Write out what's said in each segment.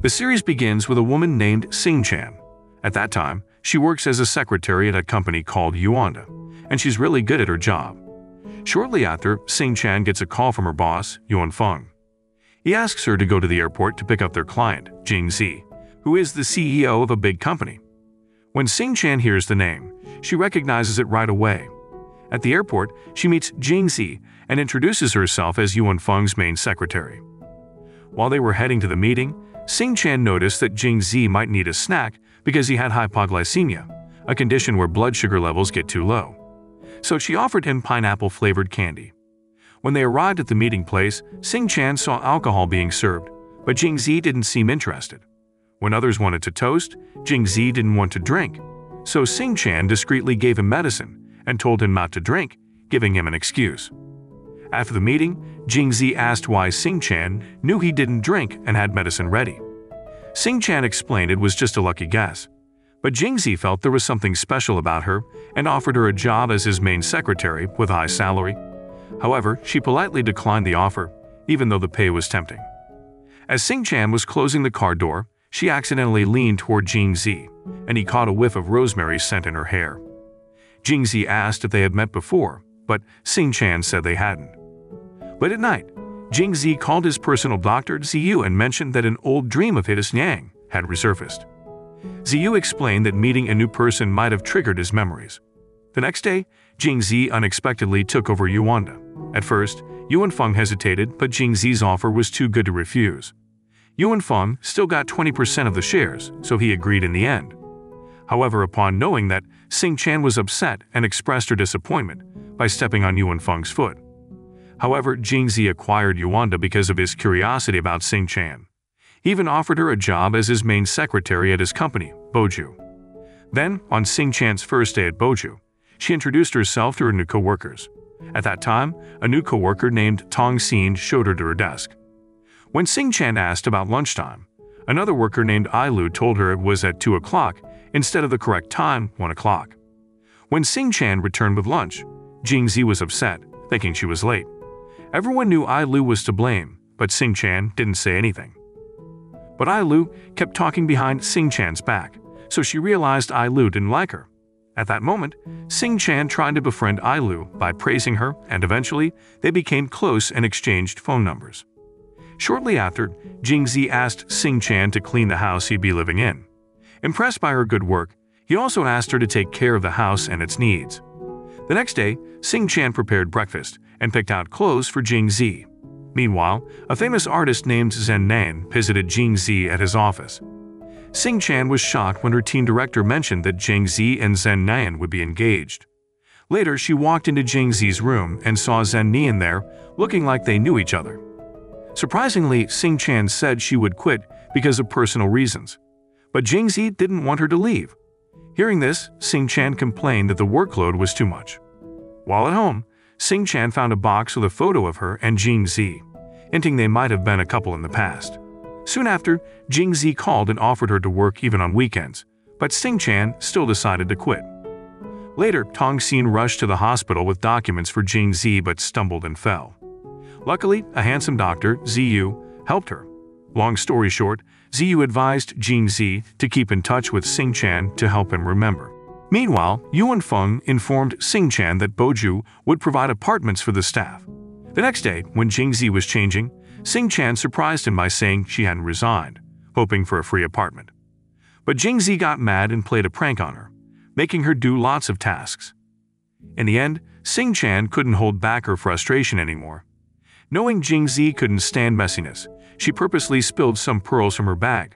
The series begins with a woman named Sing-chan. At that time, she works as a secretary at a company called Yuanda, and she's really good at her job. Shortly after, Sing-chan gets a call from her boss, Yuan-feng. He asks her to go to the airport to pick up their client, Jing-zi, who is the CEO of a big company. When Sing-chan hears the name, she recognizes it right away. At the airport, she meets Jing-zi and introduces herself as Yuan-feng's main secretary. While they were heading to the meeting, Sing-chan noticed that Jing-zi might need a snack because he had hypoglycemia, a condition where blood sugar levels get too low. So she offered him pineapple-flavored candy. When they arrived at the meeting place, Sing-chan saw alcohol being served, but Jing-zi didn't seem interested. When others wanted to toast, Jing-zi didn't want to drink. So Sing-chan discreetly gave him medicine and told him not to drink, giving him an excuse. After the meeting, Jing-zi asked why Sing-chan knew he didn't drink and had medicine ready. Sing-chan explained it was just a lucky guess. But Jing-zi felt there was something special about her and offered her a job as his main secretary with a high salary. However, she politely declined the offer, even though the pay was tempting. As Sing-chan was closing the car door, she accidentally leaned toward Jing-zi, and he caught a whiff of rosemary scent in her hair. Jing-zi asked if they had met before, but Sing-chan said they hadn't. But at night, Jing-zi called his personal doctor Ziyu and mentioned that an old dream of his Yang had resurfaced. Ziyu explained that meeting a new person might have triggered his memories. The next day, Jing-zi unexpectedly took over Yuanda. At first, Yuan-feng hesitated, but Jing-zi's offer was too good to refuse. Yuan-feng still got 20% of the shares, so he agreed in the end. However, upon knowing that, Sing-chan was upset and expressed her disappointment by stepping on Yuan-feng's foot. However, Jing-zi acquired Yuanda because of his curiosity about Sing-chan. He even offered her a job as his main secretary at his company, Boju. Then, on Sing-chan's first day at Boju, she introduced herself to her new co-workers. At that time, a new co-worker named Tong-sin showed her to her desk. When Sing-chan asked about lunchtime, another worker named Ailu told her it was at 2 o'clock instead of the correct time, 1 o'clock. When Sing-chan returned with lunch, Jing-zi was upset, thinking she was late. Everyone knew Ailu was to blame, but Sing-chan didn't say anything. But Ailu kept talking behind Sing-chan's back, so she realized Ailu didn't like her. At that moment, Sing-chan tried to befriend Ailu by praising her, and eventually, they became close and exchanged phone numbers. Shortly after, Jing-zi asked Sing-chan to clean the house he'd be living in. Impressed by her good work, he also asked her to take care of the house and its needs. The next day, Sing-chan prepared breakfast and picked out clothes for Jing-zi. Meanwhile, a famous artist named Zhen Nan visited Jing-zi at his office. Sing-chan was shocked when her team director mentioned that Jing-zi and Zhen Nan would be engaged. Later, she walked into Jing-zi's room and saw Zhen Nan there, looking like they knew each other. Surprisingly, Sing-chan said she would quit because of personal reasons. But Jing-zi didn't want her to leave. Hearing this, Sing-chan complained that the workload was too much. While at home, Sing-chan found a box with a photo of her and Jing-zi, hinting they might have been a couple in the past. Soon after, Jing-zi called and offered her to work even on weekends, but Sing-chan still decided to quit. Later, Tong-sin rushed to the hospital with documents for Jing-zi but stumbled and fell. Luckily, a handsome doctor, Ziyu, helped her. Long story short, Ziyu advised Jing-zi to keep in touch with Sing-chan to help him remember. Meanwhile, Yuan-feng informed Sing-chan that Boju would provide apartments for the staff. The next day, when Jing-zi was changing, Sing-chan surprised him by saying she hadn't resigned, hoping for a free apartment. But Jing-zi got mad and played a prank on her, making her do lots of tasks. In the end, Sing-chan couldn't hold back her frustration anymore. Knowing Jing-zi couldn't stand messiness, she purposely spilled some pearls from her bag,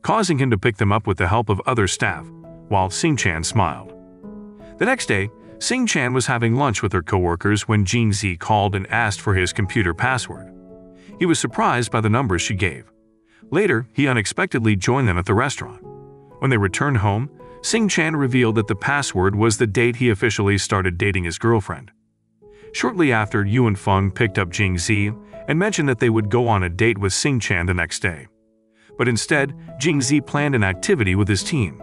causing him to pick them up with the help of other staff, while Sing-chan smiled. The next day, Sing-chan was having lunch with her coworkers when Jing-zi called and asked for his computer password. He was surprised by the numbers she gave. Later, he unexpectedly joined them at the restaurant. When they returned home, Sing-chan revealed that the password was the date he officially started dating his girlfriend. Shortly after, Yuan-feng picked up Jing-zi and mentioned that they would go on a date with Sing-chan the next day. But instead, Jing-zi planned an activity with his team.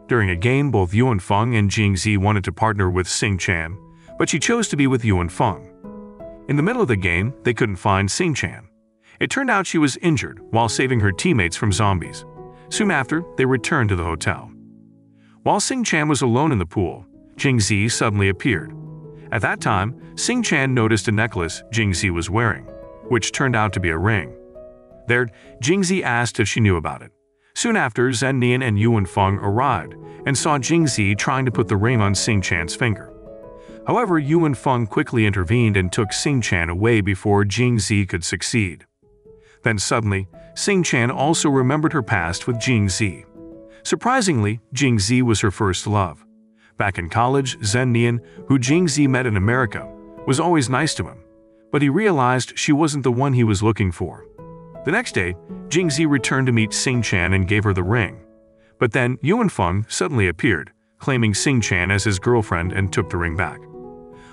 During a game, both Yuan-feng and Jing-zi wanted to partner with Sing-chan, but she chose to be with Yuan-feng. In the middle of the game, they couldn't find Sing-chan. It turned out she was injured while saving her teammates from zombies. Soon after, they returned to the hotel. While Sing-chan was alone in the pool, Jing-zi suddenly appeared. At that time, Sing-chan noticed a necklace Jing-zi was wearing, which turned out to be a ring. There, Jing-zi asked if she knew about it. Soon after, Zhen Nian and Yuan Feng arrived and saw Jing-zi trying to put the ring on Sing-chan's finger. However, Yuan Feng quickly intervened and took Sing-chan away before Jing-zi could succeed. Then suddenly, Sing-chan also remembered her past with Jing-zi. Surprisingly, Jing-zi was her first love. Back in college, Zhen Nian, who Jing-zi met in America, was always nice to him, but he realized she wasn't the one he was looking for. The next day, Jing-zi returned to meet Sing-chan and gave her the ring. But then Yuan Feng suddenly appeared, claiming Sing-chan as his girlfriend and took the ring back.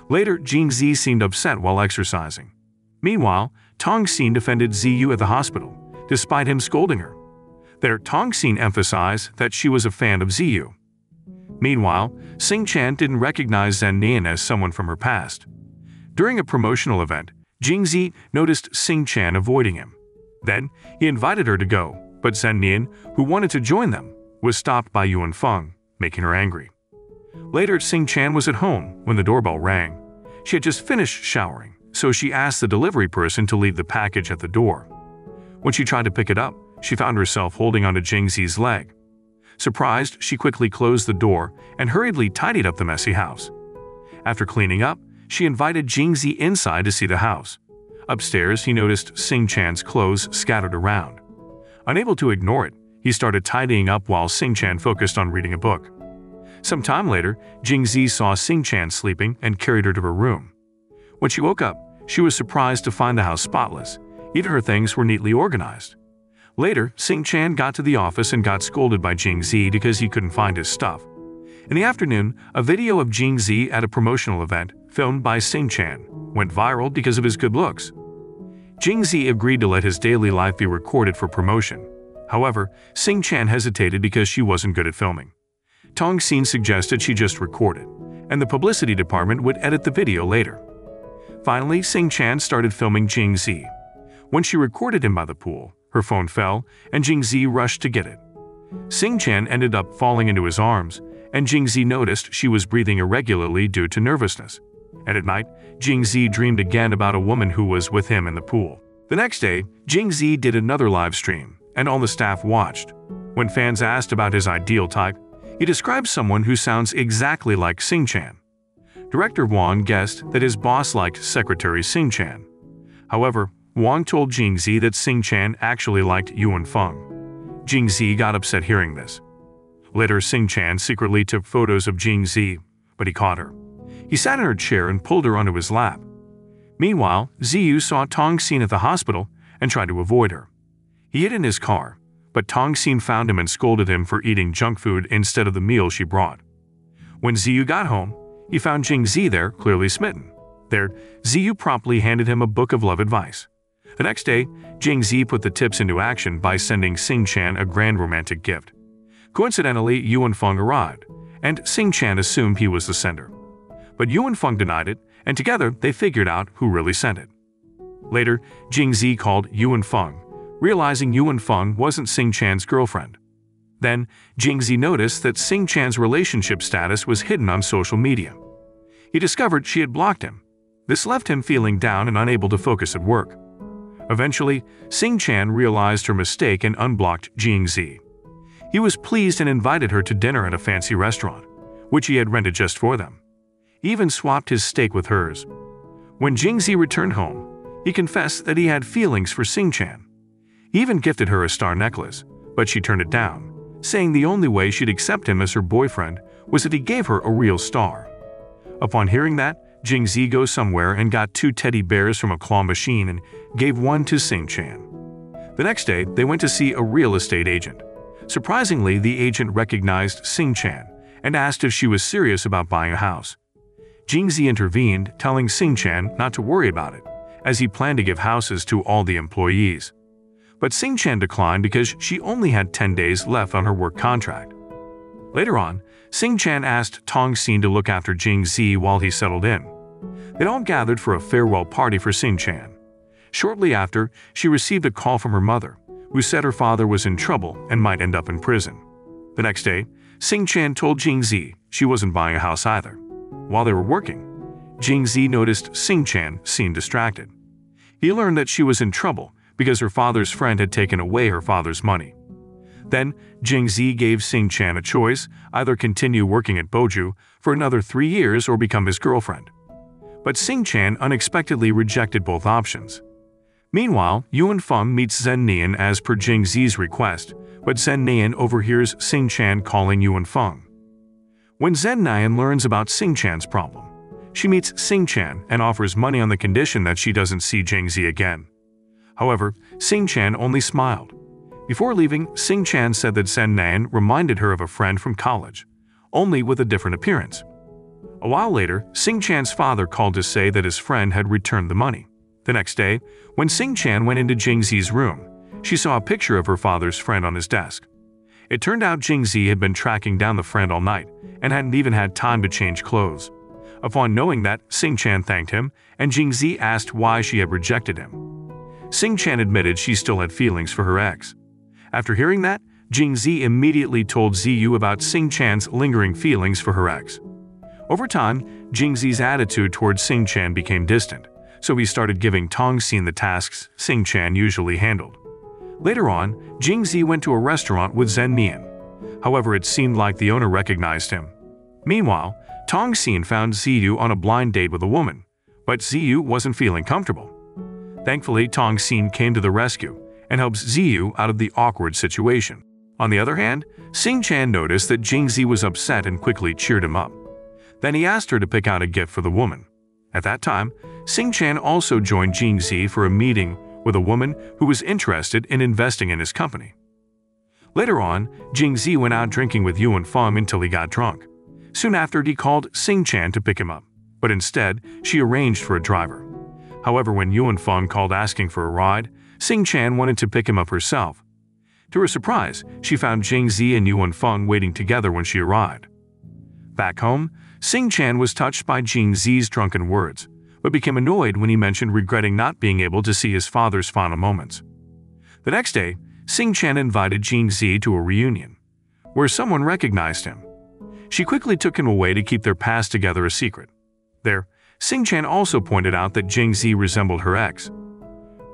Later, Jing-zi seemed upset while exercising. Meanwhile, Tong-sin defended Ziyu at the hospital, despite him scolding her. There, Tong-sin emphasized that she was a fan of Ziyu. Meanwhile, Sing-chan didn't recognize Zhen Nian as someone from her past. During a promotional event, Jing-zi noticed Sing-chan avoiding him. Then, he invited her to go, but Zhen Nian, who wanted to join them, was stopped by Yuan Feng, making her angry. Later, Sing-chan was at home when the doorbell rang. She had just finished showering, so she asked the delivery person to leave the package at the door. When she tried to pick it up, she found herself holding onto Jing-zi's leg. Surprised, she quickly closed the door and hurriedly tidied up the messy house. After cleaning up, she invited Jing-zi inside to see the house. Upstairs, he noticed Sing-chan's clothes scattered around. Unable to ignore it, he started tidying up while Sing-chan focused on reading a book. Some time later, Jing-zi saw Sing-chan sleeping and carried her to her room. When she woke up, she was surprised to find the house spotless. Even her things were neatly organized. Later, Sing-chan got to the office and got scolded by Jing-zi because he couldn't find his stuff. In the afternoon, a video of Jing-zi at a promotional event, filmed by Sing-chan, went viral because of his good looks. Jing-zi agreed to let his daily life be recorded for promotion. However, Sing-chan hesitated because she wasn't good at filming. Tong-sin suggested she just record it, and the publicity department would edit the video later. Finally, Sing-chan started filming Jing-zi. When she recorded him by the pool, her phone fell, and Jing-zi rushed to get it. Sing-chan ended up falling into his arms, and Jing-zi noticed she was breathing irregularly due to nervousness. And at night, Jing-zi dreamed again about a woman who was with him in the pool. The next day, Jing-zi did another live stream, and all the staff watched. When fans asked about his ideal type, he described someone who sounds exactly like Sing-chan. Director Wang guessed that his boss liked Secretary Sing-chan. However, Wang told Jing-zi that Sing-chan actually liked Yuan Feng. Jing-zi got upset hearing this. Later, Sing-chan secretly took photos of Jing-zi, but he caught her. He sat in her chair and pulled her onto his lap. Meanwhile, Ziyu saw Tong-sin at the hospital and tried to avoid her. He hid in his car, but Tong-sin found him and scolded him for eating junk food instead of the meal she brought. When Ziyu got home, he found Jing-zi there, clearly smitten. There, Ziyu promptly handed him a book of love advice. The next day, Jing-zi put the tips into action by sending Sing-chan a grand romantic gift. Coincidentally, Yuan Feng arrived, and Sing-chan assumed he was the sender. But Yuan Feng denied it, and together they figured out who really sent it. Later, Jing-zi called Yuan Feng, realizing Yuan Feng wasn't Sing-chan's girlfriend. Then, Jing-zi noticed that Sing-chan's relationship status was hidden on social media. He discovered she had blocked him. This left him feeling down and unable to focus at work. Eventually, Sing-chan realized her mistake and unblocked Jing-zi. He was pleased and invited her to dinner at a fancy restaurant, which he had rented just for them. He even swapped his steak with hers. When Jing-zi returned home, he confessed that he had feelings for Sing-chan. He even gifted her a star necklace, but she turned it down, saying the only way she'd accept him as her boyfriend was if he gave her a real star. Upon hearing that, Jing-zi goes somewhere and got 2 teddy bears from a claw machine and gave one to Sing-chan. The next day, they went to see a real estate agent. Surprisingly, the agent recognized Sing-chan and asked if she was serious about buying a house. Jing-zi intervened, telling Sing-chan not to worry about it, as he planned to give houses to all the employees. But Sing-chan declined because she only had 10 days left on her work contract. Later on, Sing-chan asked Tong-sin to look after Jing-zi while he settled in. They all gathered for a farewell party for Sing-chan. Shortly after, she received a call from her mother, who said her father was in trouble and might end up in prison. The next day, Sing-chan told Jing-zi she wasn't buying a house either. While they were working, Jing-zi noticed Sing-chan seemed distracted. He learned that she was in trouble because her father's friend had taken away her father's money. Then, Jing-zi gave Sing-chan a choice, either continue working at Boju for another 3 years or become his girlfriend. But Sing-chan unexpectedly rejected both options. Meanwhile, Yuan Feng meets Zhen Nian as per Jing-zi's request, but Zhen Nian overhears Sing-chan calling Yuan Feng. When Zhen Nian learns about Sing-chan's problem, she meets Sing-chan and offers money on the condition that she doesn't see Jing-zi again. However, Sing-chan only smiled. Before leaving, Sing-chan said that Zhen Nian reminded her of a friend from college, only with a different appearance. A while later, Sing-chan's father called to say that his friend had returned the money. The next day, when Sing-chan went into Jing-zi's room, she saw a picture of her father's friend on his desk. It turned out Jing-zi had been tracking down the friend all night and hadn't even had time to change clothes. Upon knowing that, Sing-chan thanked him, and Jing-zi asked why she had rejected him. Sing-chan admitted she still had feelings for her ex. After hearing that, Jing-zi immediately told Ziyu about Sing-chan's lingering feelings for her ex. Over time, Jing-zi's attitude towards Sing-chan became distant, so he started giving Tong-sin the tasks Sing-chan usually handled. Later on, Jing-zi went to a restaurant with Zhen Nian. However, it seemed like the owner recognized him. Meanwhile, Tong-sin found Ziyu on a blind date with a woman, but Ziyu wasn't feeling comfortable. Thankfully, Tong-sin came to the rescue and helps Ziyu out of the awkward situation. On the other hand, Sing-chan noticed that Jing-zi was upset and quickly cheered him up. Then he asked her to pick out a gift for the woman. At that time, Sing-chan also joined Jing-zi for a meeting with a woman who was interested in investing in his company. Later on, Jing-zi went out drinking with Yuan Feng until he got drunk. Soon after, he called Sing-chan to pick him up, but instead, she arranged for a driver. However, when Yuan Feng called asking for a ride, Sing-chan wanted to pick him up herself. To her surprise, she found Jing-zi and Yuan Feng waiting together when she arrived. Back home, Sing-chan was touched by Jing-zi's drunken words, but became annoyed when he mentioned regretting not being able to see his father's final moments. The next day, Sing-chan invited Jing-zi to a reunion, where someone recognized him. She quickly took him away to keep their past together a secret. There, Sing-chan also pointed out that Jing-zi resembled her ex.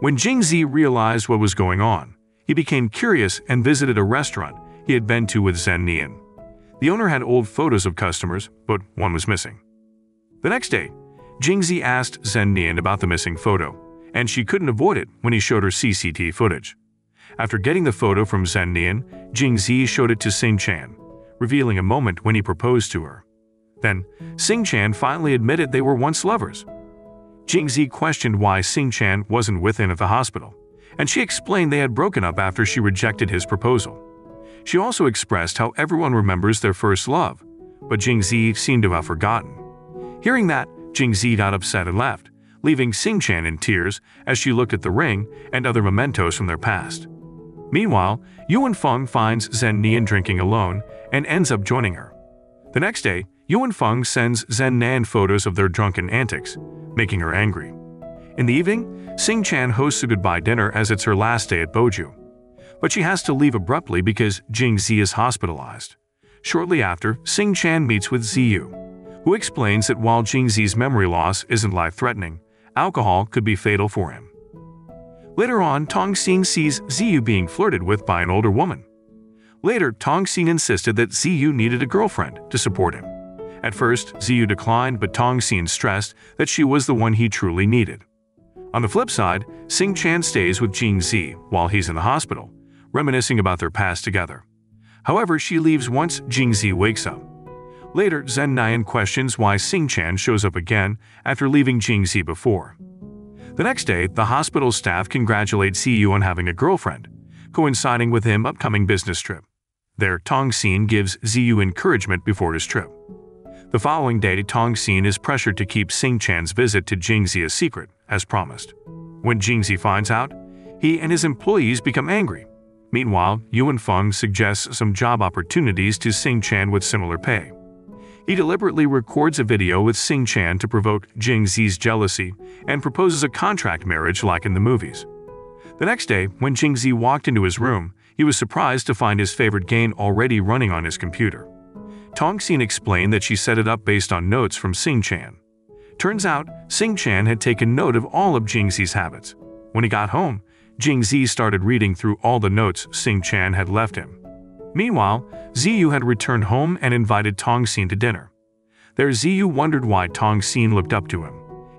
When Jing-zi realized what was going on, he became curious and visited a restaurant he had been to with Zhen Nian. The owner had old photos of customers, but one was missing. The next day, Jing-zi asked Zhen Nian about the missing photo, and she couldn't avoid it when he showed her CCTV footage. After getting the photo from Zhen Nian, Jing-zi showed it to Sing-chan, revealing a moment when he proposed to her. Then, Sing-chan finally admitted they were once lovers. Jing-zi questioned why Sing-chan wasn't with him at the hospital, and she explained they had broken up after she rejected his proposal. She also expressed how everyone remembers their first love, but Jing-zi seemed to have forgotten. Hearing that, Jing-zi got upset and left, leaving Sing-chan in tears as she looked at the ring and other mementos from their past. Meanwhile, Yuan Feng finds Zhen Nian drinking alone and ends up joining her. The next day, Yuan Feng sends Zhen Nian photos of their drunken antics, making her angry. In the evening, Sing-chan hosts a goodbye dinner as it's her last day at Boju. But she has to leave abruptly because Jing-zi is hospitalized. Shortly after, Sing-chan meets with Ziyu, who explains that while Jing-zi's memory loss isn't life-threatening, alcohol could be fatal for him. Later on, Tong-sin sees Ziyu being flirted with by an older woman. Later, Tong-sin insisted that Ziyu needed a girlfriend to support him. At first, Ziyu declined, but Tong-sin stressed that she was the one he truly needed. On the flip side, Sing-chan stays with Jing-zi while he's in the hospital, reminiscing about their past together. However, she leaves once Jing-zi wakes up. Later, Zhen Nian questions why Sing-chan shows up again after leaving Jing-zi before. The next day, the hospital staff congratulate Ziyu on having a girlfriend, coinciding with his upcoming business trip. There, Tong-sin gives Ziyu encouragement before his trip. The following day, Tong-sin is pressured to keep Sing-chan's visit to Jing-zi a secret, as promised. When Jing-zi finds out, he and his employees become angry. Meanwhile, Yuan Feng suggests some job opportunities to Sing-chan with similar pay. He deliberately records a video with Sing-chan to provoke Jing-zi's jealousy and proposes a contract marriage like in the movies. The next day, when Jing-zi walked into his room, he was surprised to find his favorite game already running on his computer. Tong-sin explained that she set it up based on notes from Sing-chan. Turns out, Sing-chan had taken note of all of Jing-zi's habits. When he got home, Jing-zi started reading through all the notes Sing-chan had left him. Meanwhile, Ziyu had returned home and invited Tong-sin to dinner. There, Ziyu wondered why Tong-sin looked up to him,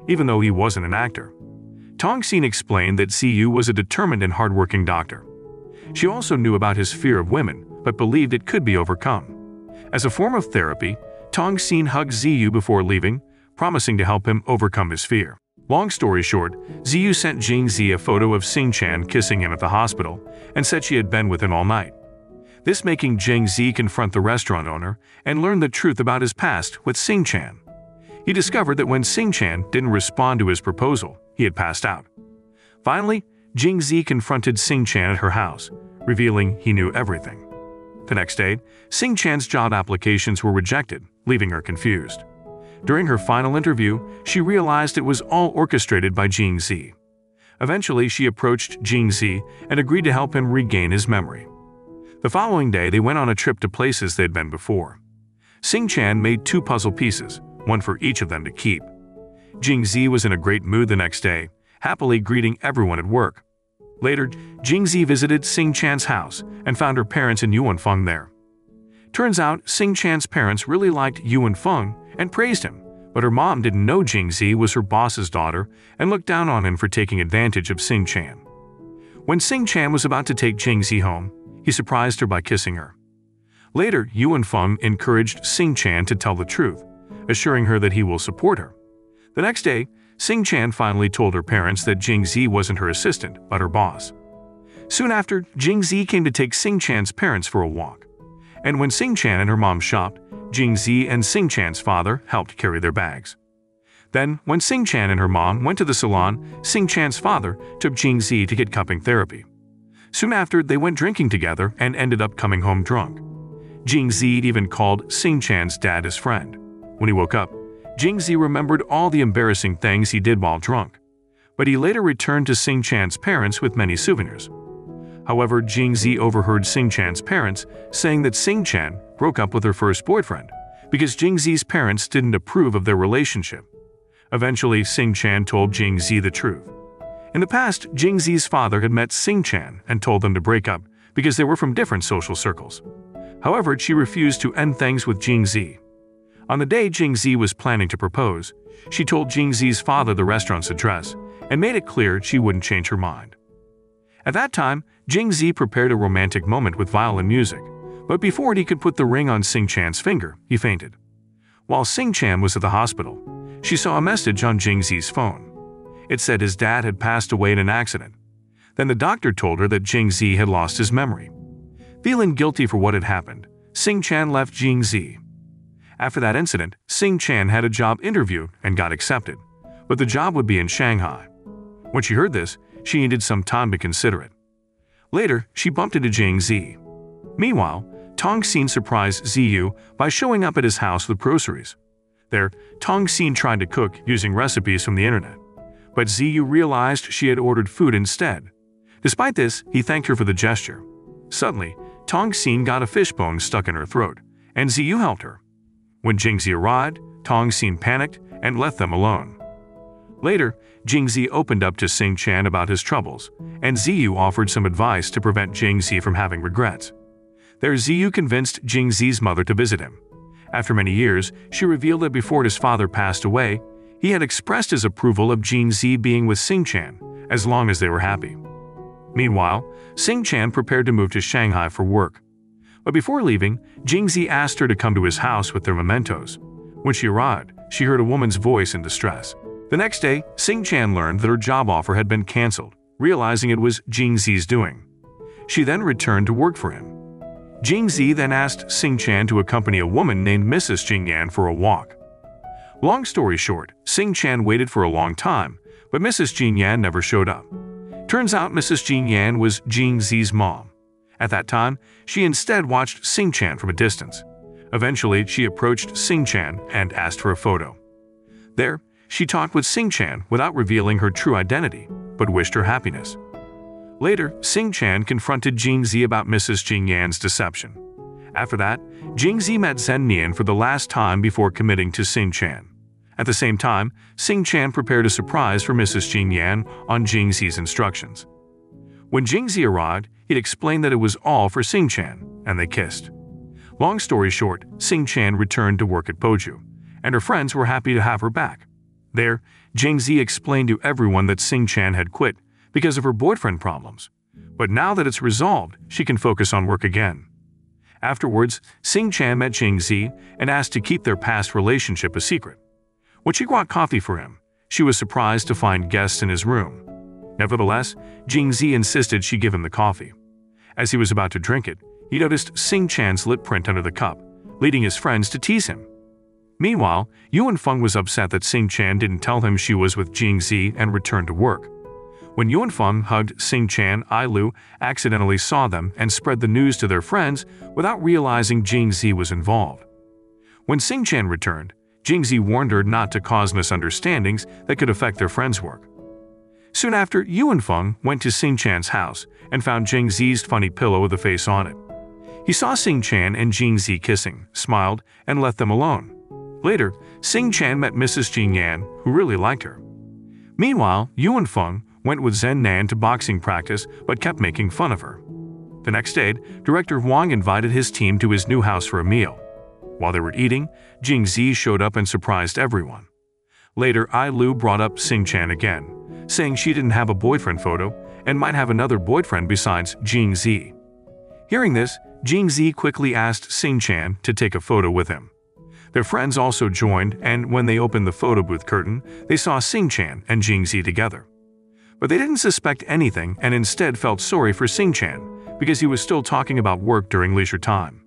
even though he wasn't an actor. Tong-sin explained that Ziyu was a determined and hardworking doctor. She also knew about his fear of women, but believed it could be overcome. As a form of therapy, Tong-sin hugged Ziyu before leaving, promising to help him overcome his fear. Long story short, Ziyu sent Jing-zi a photo of Sing-chan kissing him at the hospital and said she had been with him all night. This making Jing-zi confront the restaurant owner and learn the truth about his past with Sing-chan. He discovered that when Sing-chan didn't respond to his proposal, he had passed out. Finally, Jing-zi confronted Sing-chan at her house, revealing he knew everything. The next day, Sing-chan's job applications were rejected, leaving her confused. During her final interview, she realized it was all orchestrated by Jing-zi. Eventually, she approached Jing-zi and agreed to help him regain his memory. The following day, they went on a trip to places they'd been before. Sing-chan made 2 puzzle pieces, one for each of them to keep. Jing-zi was in a great mood the next day, happily greeting everyone at work. Later, Jing-zi visited Sing-chan's house and found her parents and Yuan-feng there. Turns out, Sing-chan's parents really liked Yuan-feng and praised him, but her mom didn't know Jing-zi was her boss's daughter and looked down on him for taking advantage of Sing-chan. When Sing-chan was about to take Jing-zi home, he surprised her by kissing her. Later, Yuan-feng encouraged Sing-chan to tell the truth, assuring her that he will support her. The next day, Sing-chan finally told her parents that Jing-zi wasn't her assistant, but her boss. Soon after, Jing-zi came to take Sing-chan's parents for a walk. And when Sing-chan and her mom shopped, Jing-zi and Sing-chan's father helped carry their bags. Then, when Sing-chan and her mom went to the salon, Sing-chan's father took Jing-zi to get cupping therapy. Soon after, they went drinking together and ended up coming home drunk. Jing-zi even called Sing-chan's dad his friend. When he woke up, Jing-zi remembered all the embarrassing things he did while drunk, but he later returned to Sing-chan's parents with many souvenirs. However, Jing-zi overheard Sing-chan's parents saying that Sing-chan broke up with her first boyfriend because Jing-zi's parents didn't approve of their relationship. Eventually, Sing-chan told Jing-zi the truth. In the past, Jing-zi's father had met Sing-chan and told them to break up because they were from different social circles. However, she refused to end things with Jing-zi. On the day Jing-zi was planning to propose, she told Jing-zi's father the restaurant's address and made it clear she wouldn't change her mind. At that time, Jing-zi prepared a romantic moment with violin music, but before he could put the ring on Sing-chan's finger, he fainted. While Sing-chan was at the hospital, she saw a message on Jing-zi's phone. It said his dad had passed away in an accident. Then the doctor told her that Jing-zi had lost his memory. Feeling guilty for what had happened, Sing-chan left Jing-zi. After that incident, Sing-chan had a job interview and got accepted, but the job would be in Shanghai. When she heard this, she needed some time to consider it. Later, she bumped into Jing-zi. Meanwhile, Tong-sin surprised Ziyu by showing up at his house with groceries. There, Tong-sin tried to cook using recipes from the internet, but Ziyu realized she had ordered food instead. Despite this, he thanked her for the gesture. Suddenly, Tong-sin got a fishbone stuck in her throat, and Ziyu helped her. When Jing-zi arrived, Tong-sin panicked and left them alone. Later, Jing-zi opened up to Sing-chan about his troubles, and Ziyu offered some advice to prevent Jing-zi from having regrets. There, Ziyu convinced Jing-zi's mother to visit him. After many years, she revealed that before his father passed away, he had expressed his approval of Jing-zi being with Sing-chan, as long as they were happy. Meanwhile, Sing-chan prepared to move to Shanghai for work. But before leaving, Jing-zi asked her to come to his house with their mementos. When she arrived, she heard a woman's voice in distress. The next day, Sing-chan learned that her job offer had been cancelled, realizing it was Jing-zi's doing. She then returned to work for him. Jing-zi then asked Sing-chan to accompany a woman named Mrs. Jing-yan for a walk. Long story short, Sing-chan waited for a long time, but Mrs. Jing-yan never showed up. Turns out Mrs. Jing-yan was Jing-zi's mom. At that time, she instead watched Sing-chan from a distance. Eventually, she approached Sing-chan and asked for a photo. There, she talked with Sing-chan without revealing her true identity, but wished her happiness. Later, Sing-chan confronted Jing-zi about Mrs. Jing-yan's deception. After that, Jing-zi met Zen-nian for the last time before committing to Sing-chan. At the same time, Sing-chan prepared a surprise for Mrs. Jing-yan on Jing-zi's instructions. When Jing-zi arrived, he'd explained that it was all for Sing-chan, and they kissed. Long story short, Sing-chan returned to work at Poju, and her friends were happy to have her back. There, Jing-zi explained to everyone that Sing-chan had quit because of her boyfriend problems. But now that it's resolved, she can focus on work again. Afterwards, Sing-chan met Jing-zi and asked to keep their past relationship a secret. When she brought coffee for him, she was surprised to find guests in his room. Nevertheless, Jing-zi insisted she give him the coffee. As he was about to drink it, he noticed Sing-chan's lip print under the cup, leading his friends to tease him. Meanwhile, Yuan Feng was upset that Sing-chan didn't tell him she was with Jing-zi and returned to work. When Yuan Feng hugged Sing-chan, Ai-lu accidentally saw them and spread the news to their friends without realizing Jing-zi was involved. When Sing-chan returned, Jing-zi warned her not to cause misunderstandings that could affect their friends' work. Soon after, Yuan Feng went to Sing-chan's house and found Jing-zi's funny pillow with a face on it. He saw Sing-chan and Jing-zi kissing, smiled, and left them alone. Later, Sing-chan met Mrs. Jing-yan, who really liked her. Meanwhile, Yuan Feng went with Zen-nan to boxing practice but kept making fun of her. The next day, Director Wang invited his team to his new house for a meal. While they were eating, Jing-zi showed up and surprised everyone. Later, Ai-lu brought up Sing-chan again, saying she didn't have a boyfriend photo and might have another boyfriend besides Jing-zi. Hearing this, Jing-zi quickly asked Sing-chan to take a photo with him. Their friends also joined, and when they opened the photo booth curtain, they saw Sing-chan and Jing-zi together. But they didn't suspect anything and instead felt sorry for Sing-chan because he was still talking about work during leisure time.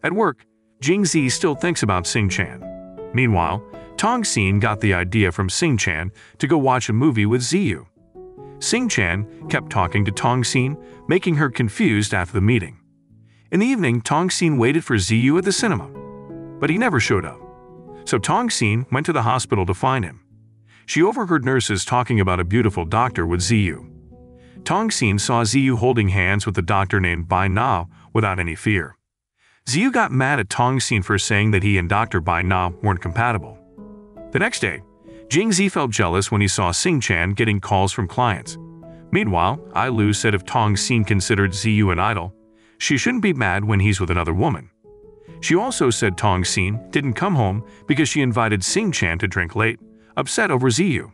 At work, Jing-zi still thinks about Sing-chan. Meanwhile, Tong-sin got the idea from Sing-chan to go watch a movie with Ziyu. Sing-chan kept talking to Tong-sin, making her confused after the meeting. In the evening, Tong-sin waited for Ziyu at the cinema, but he never showed up. So Tong-sin went to the hospital to find him. She overheard nurses talking about a beautiful doctor with Ziyu. Tong-sin saw Ziyu holding hands with a doctor named Bai Na without any fear. Ziyu got mad at Tong-sin for saying that he and Dr. Bai Na weren't compatible. The next day, Jing-zi felt jealous when he saw Sing-chan getting calls from clients. Meanwhile, Ai-lu said if Tong-sin considered Ziyu an idol, she shouldn't be mad when he's with another woman. She also said Tong-sin didn't come home because she invited Sing-chan to drink late, upset over Ziyu.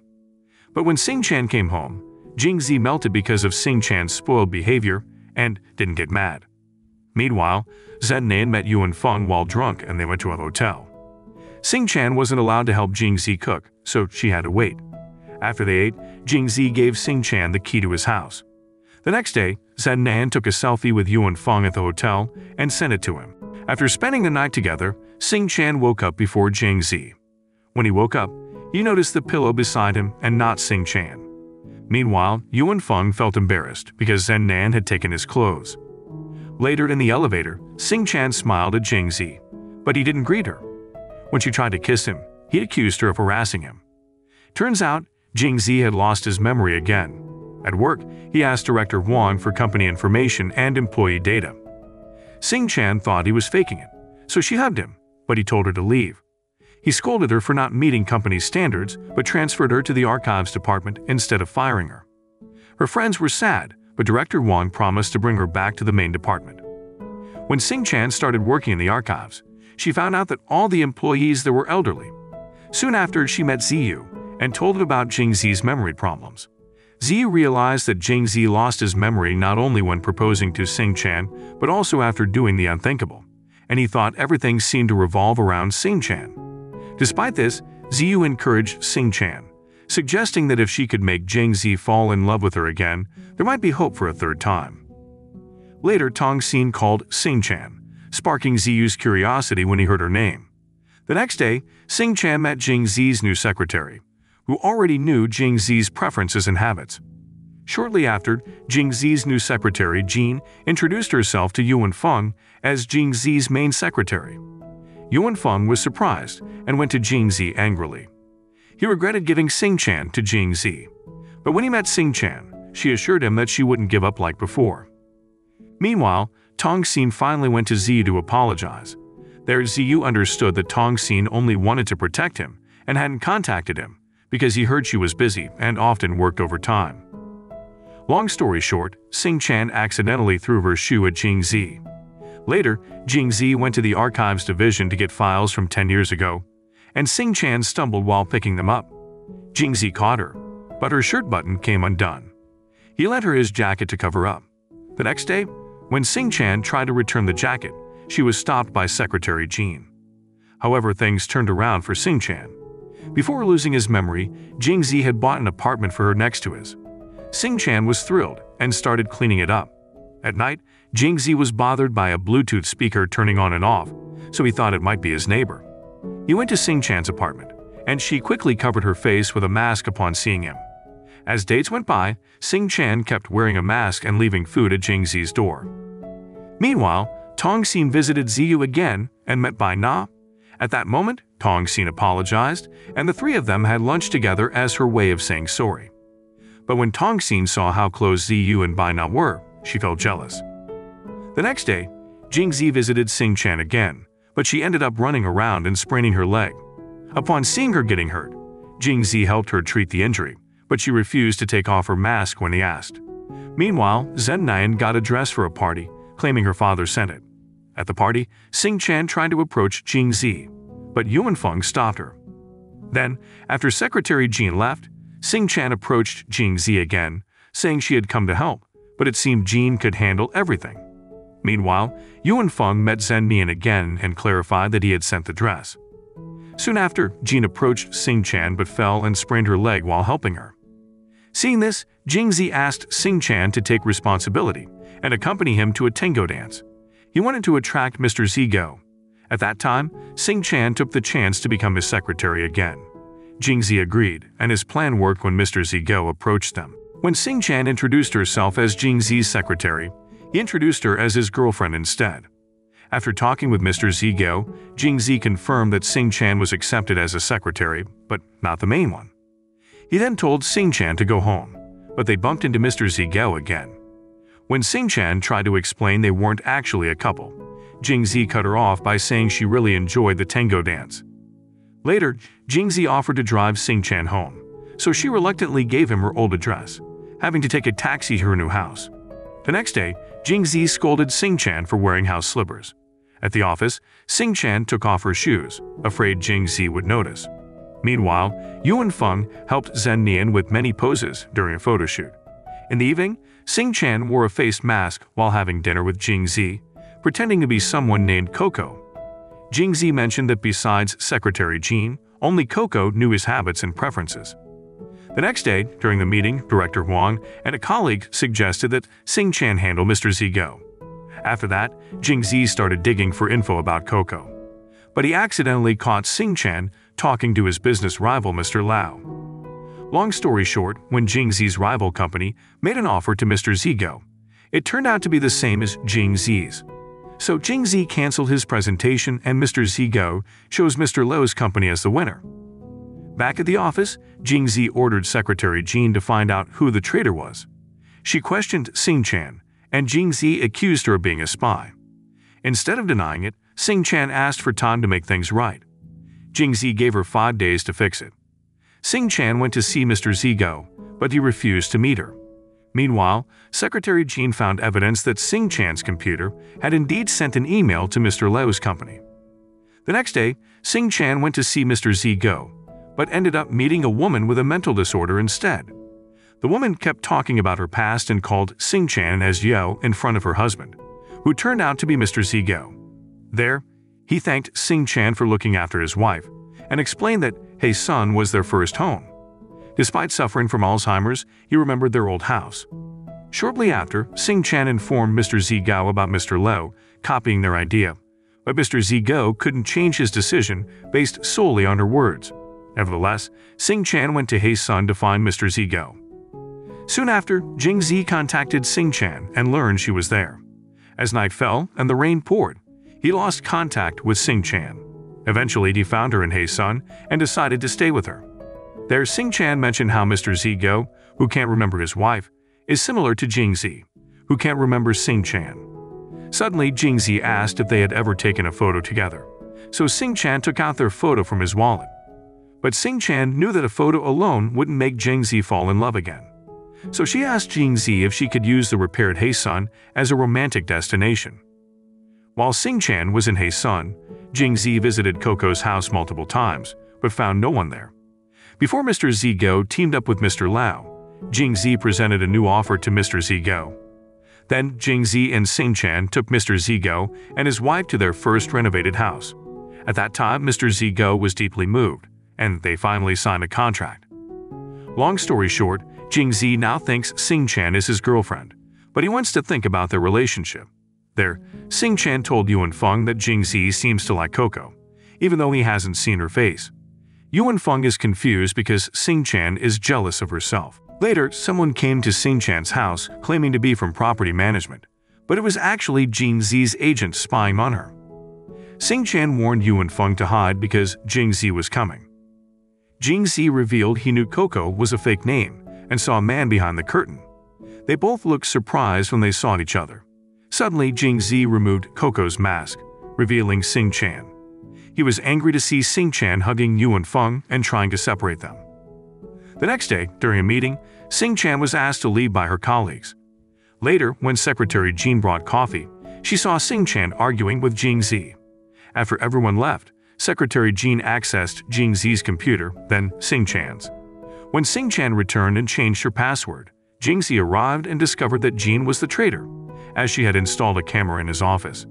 But when Sing-chan came home, Jing-zi melted because of Sing-chan's spoiled behavior and didn't get mad. Meanwhile, Zen-nan met Yuan Feng while drunk and they went to a hotel. Sing-chan wasn't allowed to help Jing-zi cook, so she had to wait. After they ate, Jing-zi gave Sing-chan the key to his house. The next day, Zen-nan took a selfie with Yuan Feng at the hotel and sent it to him. After spending the night together, Sing-chan woke up before Jing-zi. When he woke up, he noticed the pillow beside him and not Sing-chan. Meanwhile, Yuan Feng felt embarrassed because Zen-nan had taken his clothes. Later in the elevator, Sing-chan smiled at Jing-zi, but he didn't greet her. When she tried to kiss him, he accused her of harassing him. Turns out, Jing-zi had lost his memory again. At work, he asked Director Wang for company information and employee data. Sing-chan thought he was faking it, so she hugged him, but he told her to leave. He scolded her for not meeting company standards, but transferred her to the archives department instead of firing her. Her friends were sad, but Director Wang promised to bring her back to the main department. When Sing-chan started working in the archives, she found out that all the employees there were elderly. Soon after, she met Ziyu and told him about Jing-zi's memory problems. Ziyu realized that Jing-zi lost his memory not only when proposing to Sing-chan, but also after doing the unthinkable, and he thought everything seemed to revolve around Sing-chan. Despite this, Ziyu encouraged Sing-chan, suggesting that if she could make Jing-zi fall in love with her again, there might be hope for a third time. Later, Tong-sin called Sing-chan, sparking Ziyu's curiosity when he heard her name. The next day, Sing-chan met Jing-zi's new secretary, who already knew Jing-zi's preferences and habits. Shortly after, Jing-zi's new secretary, Jean, introduced herself to Yuan Feng as Jing-zi's main secretary. Yuan Feng was surprised and went to Jingzi angrily. He regretted giving Xing-chan to Jingzi, but when he met Xing-chan, she assured him that she wouldn't give up like before. Meanwhile, Tongxin finally went to Ziyu to apologize. There, Ziyu understood that Tongxin only wanted to protect him and hadn't contacted him because he heard she was busy and often worked overtime. Long story short, Xing-chan accidentally threw her shoe at Jingzi. Later, Jingzi went to the archives division to get files from 10 years ago, and Xing-chan stumbled while picking them up. Jingzi caught her, but her shirt button came undone. He lent her his jacket to cover up. The next day, when Xing-chan tried to return the jacket, she was stopped by Secretary Jean. However, things turned around for Xing-chan. Before losing his memory, Jingzi had bought an apartment for her next to his. Xing-chan was thrilled and started cleaning it up. At night, Jingzi was bothered by a Bluetooth speaker turning on and off, so he thought it might be his neighbor. He went to Xing-chan's apartment, and she quickly covered her face with a mask upon seeing him. As days went by, Xing-chan kept wearing a mask and leaving food at Jingzi's door. Meanwhile, Tongxin visited Ziyu again and met Bai Na. At that moment, Tongxin apologized, and the three of them had lunch together as her way of saying sorry. But when Tongxin saw how close Ziyu and Bai Na were, she felt jealous. The next day, Jingzi visited Xing-chan again, but she ended up running around and spraining her leg. Upon seeing her getting hurt, Jingzi helped her treat the injury, but she refused to take off her mask when he asked. Meanwhile, Zhen Nian got a dress for a party, claiming her father sent it. At the party, Xing-chan tried to approach Jingzi, but Yuan Feng stopped her. Then, after Secretary Jean left, Xing-chan approached Jingzi again, saying she had come to help, but it seemed Jean could handle everything. Meanwhile, Yuan Feng met Zhen Nian again and clarified that he had sent the dress. Soon after, Jean approached Xing-chan but fell and sprained her leg while helping her. Seeing this, Jingzi asked Xing-chan to take responsibility and accompany him to a tango dance. He wanted to attract Mr. Zigo. At that time, Xing-chan took the chance to become his secretary again. Jingzi agreed, and his plan worked when Mr. Zigo approached them. When Xing-chan introduced herself as Jingzi's secretary, he introduced her as his girlfriend instead. After talking with Mr. Zigo, Jingzi confirmed that Xing-chan was accepted as a secretary, but not the main one. He then told Xing-chan to go home, but they bumped into Mr. Zigo again. When Xing-chan tried to explain they weren't actually a couple, Jingzi cut her off by saying she really enjoyed the tango dance. Later, Jingzi offered to drive Xing-chan home, so she reluctantly gave him her old address, having to take a taxi to her new house. The next day, Jingzi scolded Xing-chan for wearing house slippers. At the office, Xing-chan took off her shoes, afraid Jingzi would notice. Meanwhile, Yuan Feng helped Zhen Nian with many poses during a photo shoot. In the evening, Xing-chan wore a face mask while having dinner with Jingzi, pretending to be someone named Coco. Jingzi mentioned that besides Secretary Jean, only Coco knew his habits and preferences. The next day, during the meeting, Director Huang and a colleague suggested that Xing-chan handle Mr. Zigo. After that, Jingzi started digging for info about Coco. But he accidentally caught Xing-chan talking to his business rival Mr. Lao. Long story short, when Jingzi's rival company made an offer to Mr. Zigo, it turned out to be the same as Jingzi's. So Jingzi canceled his presentation and Mr. Zigo chose Mr. Lau's company as the winner. Back at the office, Jingzi ordered Secretary Jean to find out who the traitor was. She questioned Xing-chan, and Jingzi accused her of being a spy. Instead of denying it, Xing-chan asked for time to make things right. Jingzi gave her 5 days to fix it. Xing-chan went to see Mr. Zigo, but he refused to meet her. Meanwhile, Secretary Jean found evidence that Xing-chan's computer had indeed sent an email to Mr. Lau's company. The next day, Xing-chan went to see Mr. Zigo, but ended up meeting a woman with a mental disorder instead. The woman kept talking about her past and called Xing-chan as Yo in front of her husband, who turned out to be Mr. Zigo. There, he thanked Xing-chan for looking after his wife, and explained that his son was their first home. Despite suffering from Alzheimer's, he remembered their old house. Shortly after, Xing-chan informed Mr. Zigo about Mr. Lau copying their idea, but Mr. Zigo couldn't change his decision based solely on her words. Nevertheless, Xing-chan went to his son to find Mr. Zigo. Soon after, Jingzi contacted Xing-chan and learned she was there. As night fell and the rain poured, he lost contact with Xing-chan. Eventually, he found her in Haesun and decided to stay with her. There, Sing-chan mentioned how Mr. Zigo, who can't remember his wife, is similar to Jing-zi, who can't remember Sing-chan. Suddenly, Jing-zi asked if they had ever taken a photo together, so Sing-chan took out their photo from his wallet. But Sing-chan knew that a photo alone wouldn't make Jing-zi fall in love again. So she asked Jing-zi if she could use the repaired Haesun as a romantic destination. While Sing-chan was in Haesun, Jing-zi visited Coco's house multiple times, but found no one there. Before Mr. Zigo teamed up with Mr. Lau, Jing-zi presented a new offer to Mr. Zigo. Then Jing-zi and Sing-chan took Mr. Zigo and his wife to their first renovated house. At that time, Mr. Zigo was deeply moved, and they finally signed a contract. Long story short, Jing-zi now thinks Sing-chan is his girlfriend, but he wants to think about their relationship. There, Sing-chan told Yuan-feng that Jing-zi seems to like Coco, even though he hasn't seen her face. Yuan-feng is confused because Sing-chan is jealous of herself. Later, someone came to Sing-chan's house claiming to be from property management, but it was actually Jing-zi's agent spying on her. Sing-chan warned Yuan-feng to hide because Jing-zi was coming. Jing-zi revealed he knew Coco was a fake name and saw a man behind the curtain. They both looked surprised when they saw each other. Suddenly, Jing-zi removed Coco's mask, revealing Sing-chan. He was angry to see Sing-chan hugging Yuan-feng and trying to separate them. The next day, during a meeting, Sing-chan was asked to leave by her colleagues. Later, when Secretary Jean brought coffee, she saw Sing-chan arguing with Jing-zi. After everyone left, Secretary Jean accessed Jing-zi's computer, then Sing-chan's. When Sing-chan returned and changed her password, Jing-zi arrived and discovered that Jean was the traitor, as she had installed a camera in his office.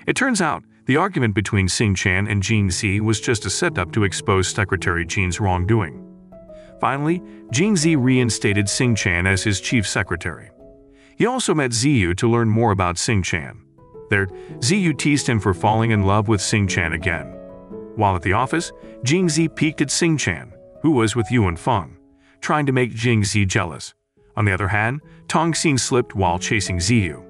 It turns out, the argument between Sing-chan and Jing-zi was just a setup to expose Secretary Jean's wrongdoing. Finally, Jing-zi reinstated Sing-chan as his chief secretary. He also met Ziyu to learn more about Sing-chan. There, Ziyu teased him for falling in love with Sing-chan again. While at the office, Jing-zi peeked at Sing-chan, who was with Yuan-feng, trying to make Jing-zi jealous. On the other hand, Tongxin slipped while chasing Ziyu.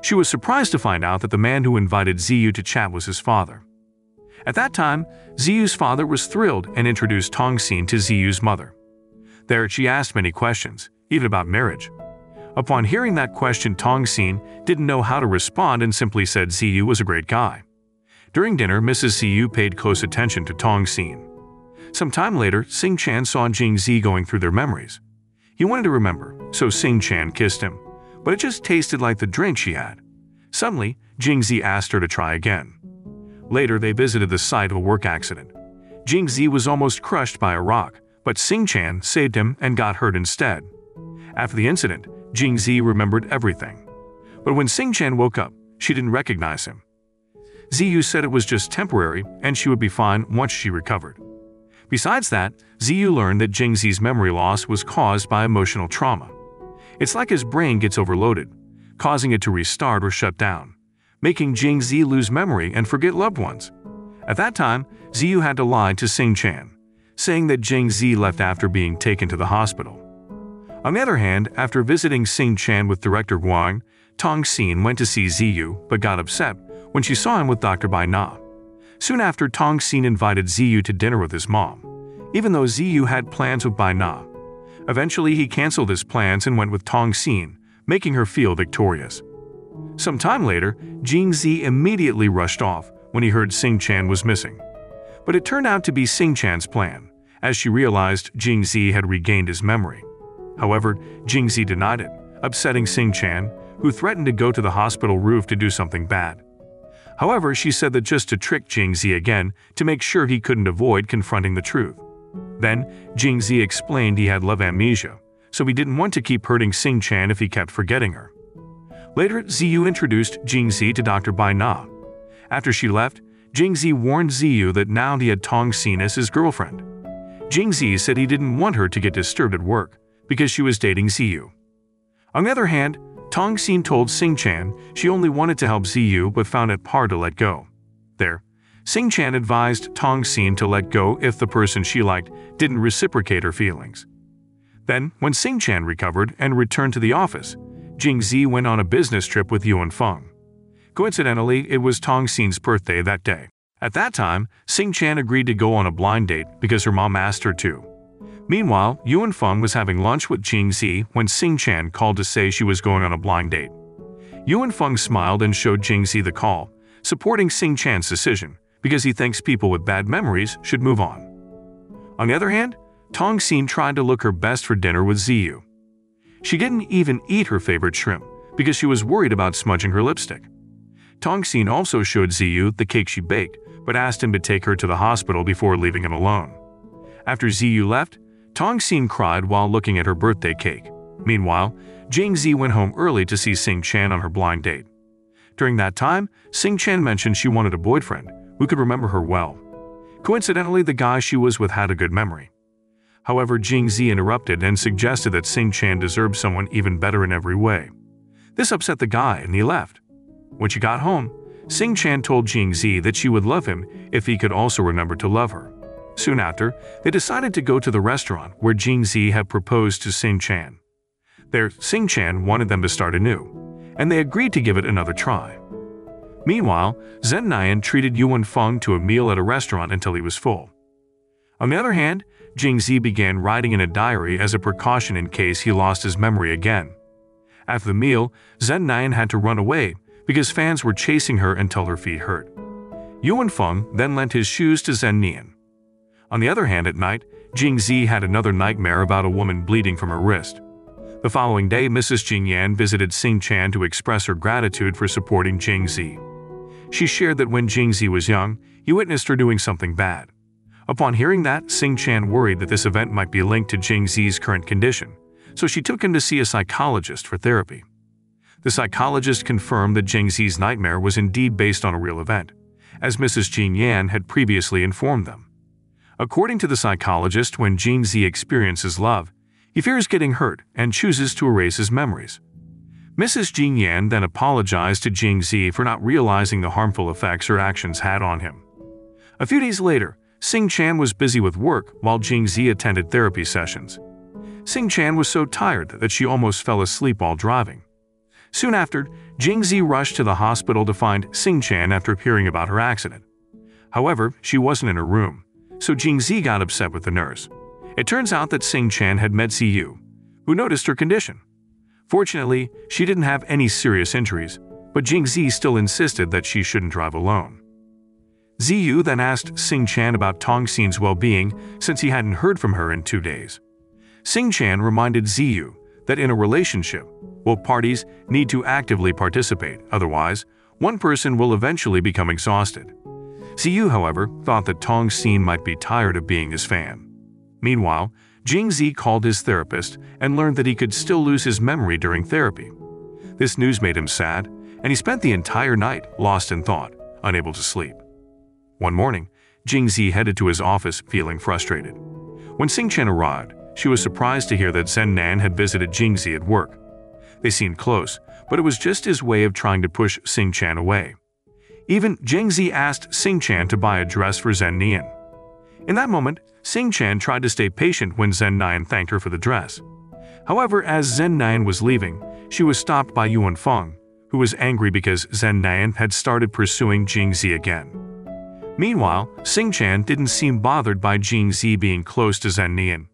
She was surprised to find out that the man who invited Ziyu to chat was his father. At that time, Ziyu's father was thrilled and introduced Tongxin to Ziyu's mother. There, she asked many questions, even about marriage. Upon hearing that question, Tongxin didn't know how to respond and simply said Ziyu was a great guy. During dinner, Mrs. Ziyu paid close attention to Tongxin. Some time later, Sing-chan saw Jing-zi going through their memories. He wanted to remember, so Sing-chan kissed him, but it just tasted like the drink she had. Suddenly, Jing-zi asked her to try again. Later, they visited the site of a work accident. Jing-zi was almost crushed by a rock, but Sing-chan saved him and got hurt instead. After the incident, Jing-zi remembered everything. But when Sing-chan woke up, she didn't recognize him. Ziyu said it was just temporary and she would be fine once she recovered. Besides that, Ziyu learned that Jing-zi's memory loss was caused by emotional trauma. It's like his brain gets overloaded, causing it to restart or shut down, making Jing-zi lose memory and forget loved ones. At that time, Ziyu had to lie to Sing-chan, saying that Jing-zi left after being taken to the hospital. On the other hand, after visiting Sing-chan with Director Wang, Tongxin went to see Ziyu but got upset when she saw him with Dr. Bai Na. Soon after, Tongxin invited Ziyu to dinner with his mom, even though Ziyu had plans with Bai Na. Eventually, he canceled his plans and went with Tongxin, making her feel victorious. Some time later, Jing-zi immediately rushed off when he heard Sing-chan was missing. But it turned out to be Sing-chan's plan, as she realized Jing-zi had regained his memory. However, Jing-zi denied it, upsetting Sing-chan, who threatened to go to the hospital roof to do something bad. However, she said that just to trick Jing-zi again to make sure he couldn't avoid confronting the truth. Then, Jing-zi explained he had love amnesia, so he didn't want to keep hurting Sing-chan if he kept forgetting her. Later, Ziyu introduced Jing-zi to Dr. Bai Na. After she left, Jing-zi warned Ziyu that now he had Tongxin as his girlfriend. Jing-zi said he didn't want her to get disturbed at work because she was dating Ziyu. On the other hand, Tongxin told Sing-chan she only wanted to help Ziyu but found it hard to let go. There, Sing-chan advised Tongxin to let go if the person she liked didn't reciprocate her feelings. Then, when Sing-chan recovered and returned to the office, Jing-zi went on a business trip with Yuan-feng. Coincidentally, it was Tongxin's birthday that day. At that time, Sing-chan agreed to go on a blind date because her mom asked her to. Meanwhile, Yuan Feng was having lunch with Jing-zi when Sing-chan called to say she was going on a blind date. Yuan Feng smiled and showed Jing-zi the call, supporting Sing-chan's decision because he thinks people with bad memories should move on. On the other hand, Tong-sin tried to look her best for dinner with Ziyu. She didn't even eat her favorite shrimp because she was worried about smudging her lipstick. Tong-sin also showed Ziyu the cake she baked, but asked him to take her to the hospital before leaving him alone. After Ziyu left, Tong-sin cried while looking at her birthday cake. Meanwhile, Jing-zi went home early to see Sing-chan on her blind date. During that time, Sing-chan mentioned she wanted a boyfriend who could remember her well. Coincidentally, the guy she was with had a good memory. However, Jing-zi interrupted and suggested that Sing-chan deserved someone even better in every way. This upset the guy and he left. When she got home, Sing-chan told Jing-zi that she would love him if he could also remember to love her. Soon after, they decided to go to the restaurant where Jing-zi had proposed to Sing-chan. There, Sing-chan wanted them to start anew, and they agreed to give it another try. Meanwhile, Zhen Nian treated Yuan Feng to a meal at a restaurant until he was full. On the other hand, Jing-zi began writing in a diary as a precaution in case he lost his memory again. After the meal, Zhen Nian had to run away because fans were chasing her until her feet hurt. Yuan Feng then lent his shoes to Zhen Nian. On the other hand, at night, Jing-zi had another nightmare about a woman bleeding from her wrist. The following day, Mrs. Jingyan visited Sing-chan to express her gratitude for supporting Jing-zi. She shared that when Jing-zi was young, he witnessed her doing something bad. Upon hearing that, Sing-chan worried that this event might be linked to Jing-zi's current condition, so she took him to see a psychologist for therapy. The psychologist confirmed that Jing-zi's nightmare was indeed based on a real event, as Mrs. Jingyan had previously informed them. According to the psychologist, when Jing-zi experiences love, he fears getting hurt and chooses to erase his memories. Mrs. Jingyan then apologized to Jing-zi for not realizing the harmful effects her actions had on him. A few days later, Sing-chan was busy with work while Jing-zi attended therapy sessions. Sing-chan was so tired that she almost fell asleep while driving. Soon after, Jing-zi rushed to the hospital to find Sing-chan after hearing about her accident. However, she wasn't in her room, so Jing-zi got upset with the nurse. It turns out that Sing-chan had met Ziyu, who noticed her condition. Fortunately, she didn't have any serious injuries, but Jing-zi still insisted that she shouldn't drive alone. Ziyu then asked Sing-chan about Tong-sin's well-being since he hadn't heard from her in 2 days. Sing-chan reminded Ziyu that in a relationship, both parties need to actively participate, otherwise, one person will eventually become exhausted. Ziyu, however, thought that Tong-sin might be tired of being his fan. Meanwhile, Jing-zi called his therapist and learned that he could still lose his memory during therapy. This news made him sad, and he spent the entire night lost in thought, unable to sleep. One morning, Jing-zi headed to his office feeling frustrated. When Sing-chan arrived, she was surprised to hear that Zhen Nan had visited Jing-zi at work. They seemed close, but it was just his way of trying to push Sing-chan away. Even Jing-zi asked Sing-chan to buy a dress for Zhen Nian. In that moment, Sing-chan tried to stay patient when Zhen Nian thanked her for the dress. However, as Zhen Nian was leaving, she was stopped by Yuan Feng, who was angry because Zhen Nian had started pursuing Jing-zi again. Meanwhile, Sing-chan didn't seem bothered by Jing-zi being close to Zhen Nian.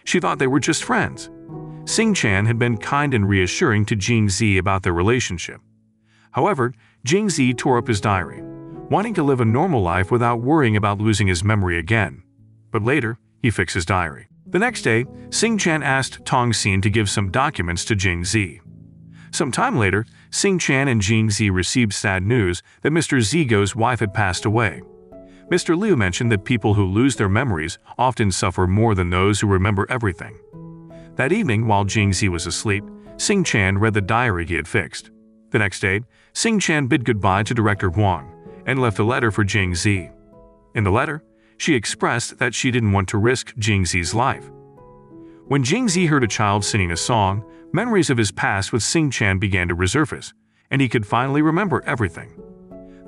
She thought they were just friends. Sing-chan had been kind and reassuring to Jing-zi about their relationship. However, Jing-zi tore up his diary, wanting to live a normal life without worrying about losing his memory again. But later, he fixed his diary. The next day, Sing-chan asked Tong-sin to give some documents to Jing-zi. Some time later, Sing-chan and Jing-zi received sad news that Mr. Zigo's wife had passed away. Mr. Liu mentioned that people who lose their memories often suffer more than those who remember everything. That evening, while Jing-zi was asleep, Sing-chan read the diary he had fixed. The next day, Sing-chan bid goodbye to Director Huang and left a letter for Jing-zi. In the letter, she expressed that she didn't want to risk Jing-zi's life. When Jing-zi heard a child singing a song, memories of his past with Sing-chan began to resurface, and he could finally remember everything.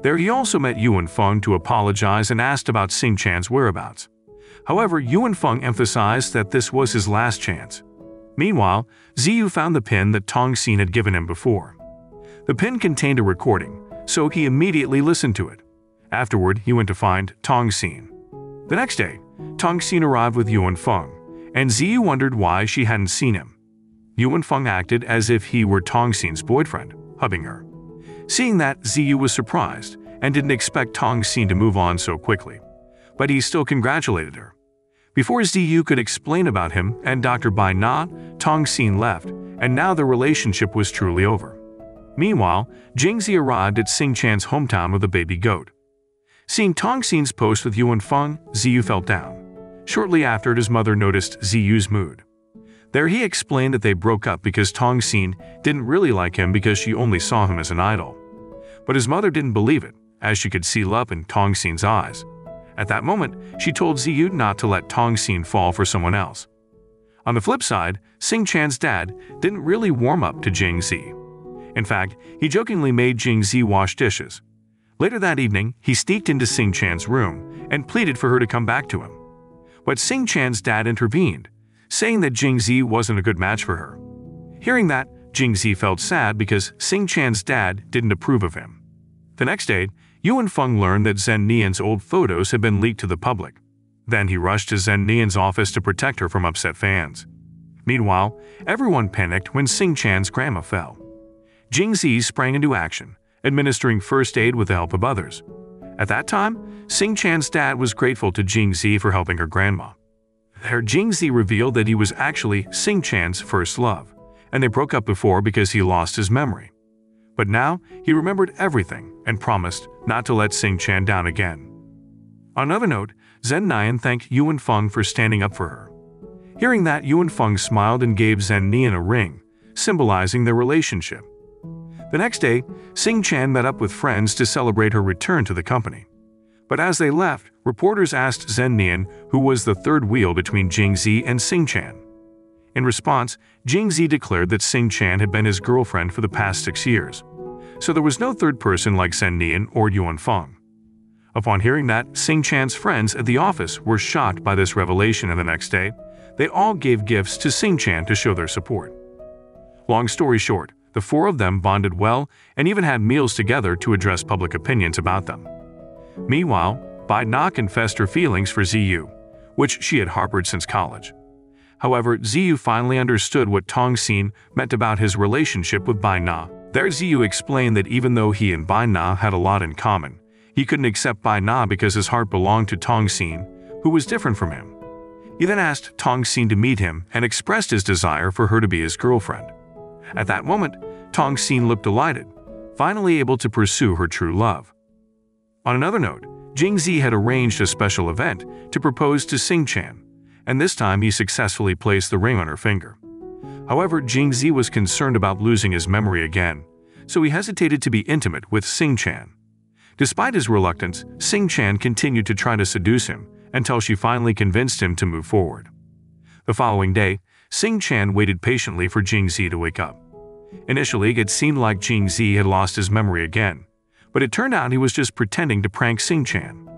There he also met Yuan Feng to apologize and asked about Sing-chan's whereabouts. However, Yuan Feng emphasized that this was his last chance. Meanwhile, Ziyu found the pin that Tong-sin had given him before. The pin contained a recording, so he immediately listened to it. Afterward, he went to find Tong Xin. The next day, Tong Xin arrived with Yuan Feng, and Ziyu wondered why she hadn't seen him. Yuan Feng acted as if he were Tong Xin's boyfriend, hugging her. Seeing that, Ziyu was surprised and didn't expect Tong Xin to move on so quickly, but he still congratulated her. Before Ziyu could explain about him and Dr. Bai Na, Tong Xin left, and now their relationship was truly over. Meanwhile, Jingzi arrived at Xing Chan's hometown with a baby goat. Seeing Tong Xin's post with Yuan Feng, Ziyu felt down. Shortly after, his mother noticed Ziyu's mood. There he explained that they broke up because Tong Xin didn't really like him because she only saw him as an idol. But his mother didn't believe it, as she could see love in Tong Xin's eyes. At that moment, she told Ziyu not to let Tong Xin fall for someone else. On the flip side, Xing Chan's dad didn't really warm up to Jingzi. In fact, he jokingly made Jingzi wash dishes. Later that evening, he sneaked into Xing Chan's room and pleaded for her to come back to him. But Xing Chan's dad intervened, saying that Jingzi wasn't a good match for her. Hearing that, Jingzi felt sad because Xing Chan's dad didn't approve of him. The next day, Yuan Feng learned that Zhen Nian's old photos had been leaked to the public. Then he rushed to Zhen Nian's office to protect her from upset fans. Meanwhile, everyone panicked when Xing Chan's grandma fell. Jingzi sprang into action, administering first aid with the help of others. At that time, Xing Chan's dad was grateful to Jingzi for helping her grandma. There, Jingzi revealed that he was actually Xing Chan's first love, and they broke up before because he lost his memory. But now, he remembered everything and promised not to let Xing Chan down again. On another note, Zhen Nian thanked Yuan Feng for standing up for her. Hearing that, Yuan Feng smiled and gave Zhen Nian a ring, symbolizing their relationship. The next day, Xing Chan met up with friends to celebrate her return to the company. But as they left, reporters asked Zhen Nian who was the third wheel between Jingzi and Xing Chan. In response, Jingzi declared that Xing Chan had been his girlfriend for the past 6 years. So there was no third person like Zhen Nian or Yuan Feng. Upon hearing that, Xing Chan's friends at the office were shocked by this revelation, and the next day, they all gave gifts to Xing Chan to show their support. Long story short, the four of them bonded well and even had meals together to address public opinions about them. Meanwhile, Bai Na confessed her feelings for Ziyu, which she had harbored since college. However, Ziyu finally understood what Tong Xin meant about his relationship with Bai Na. There, Ziyu explained that even though he and Bai Na had a lot in common, he couldn't accept Bai Na because his heart belonged to Tong Xin, who was different from him. He then asked Tong Xin to meet him and expressed his desire for her to be his girlfriend. At that moment, Tong Xin looked delighted, finally able to pursue her true love. On another note, Jingzi had arranged a special event to propose to Xing Chan, and this time he successfully placed the ring on her finger. However, Jingzi was concerned about losing his memory again, so he hesitated to be intimate with Xing Chan. Despite his reluctance, Xing Chan continued to try to seduce him until she finally convinced him to move forward. The following day, Xing Chan waited patiently for Jingzi to wake up. Initially, it seemed like Jingzi had lost his memory again, but it turned out he was just pretending to prank Xing Chan.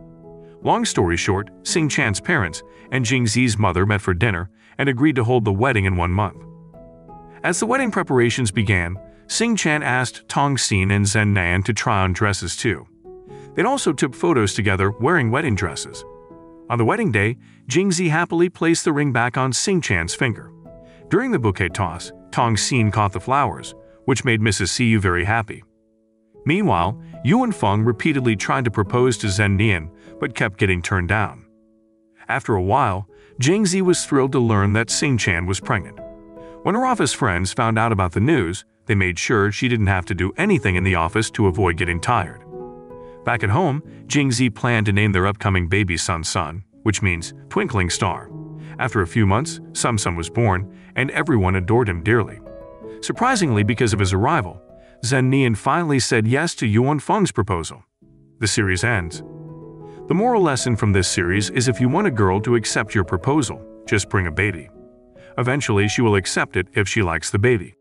Long story short, Xing Chan's parents and Jingzi's mother met for dinner and agreed to hold the wedding in 1 month. As the wedding preparations began, Xing Chan asked Tong Xin and Zhen Nian to try on dresses too. They also took photos together wearing wedding dresses. On the wedding day, Jingzi happily placed the ring back on Xing Chan's finger. During the bouquet toss, Tong Xin caught the flowers, which made Mrs. Siyu very happy. Meanwhile, Yuan Feng repeatedly tried to propose to Zhen Nian, but kept getting turned down. After a while, Jingzi was thrilled to learn that Xing Chan was pregnant. When her office friends found out about the news, they made sure she didn't have to do anything in the office to avoid getting tired. Back at home, Jingzi planned to name their upcoming baby son Sun, which means twinkling star. After a few months, Sun was born, and everyone adored him dearly. Surprisingly, because of his arrival, Zhen Nian finally said yes to Yuan Feng's proposal. The series ends. The moral lesson from this series is if you want a girl to accept your proposal, just bring a baby. Eventually, she will accept it if she likes the baby.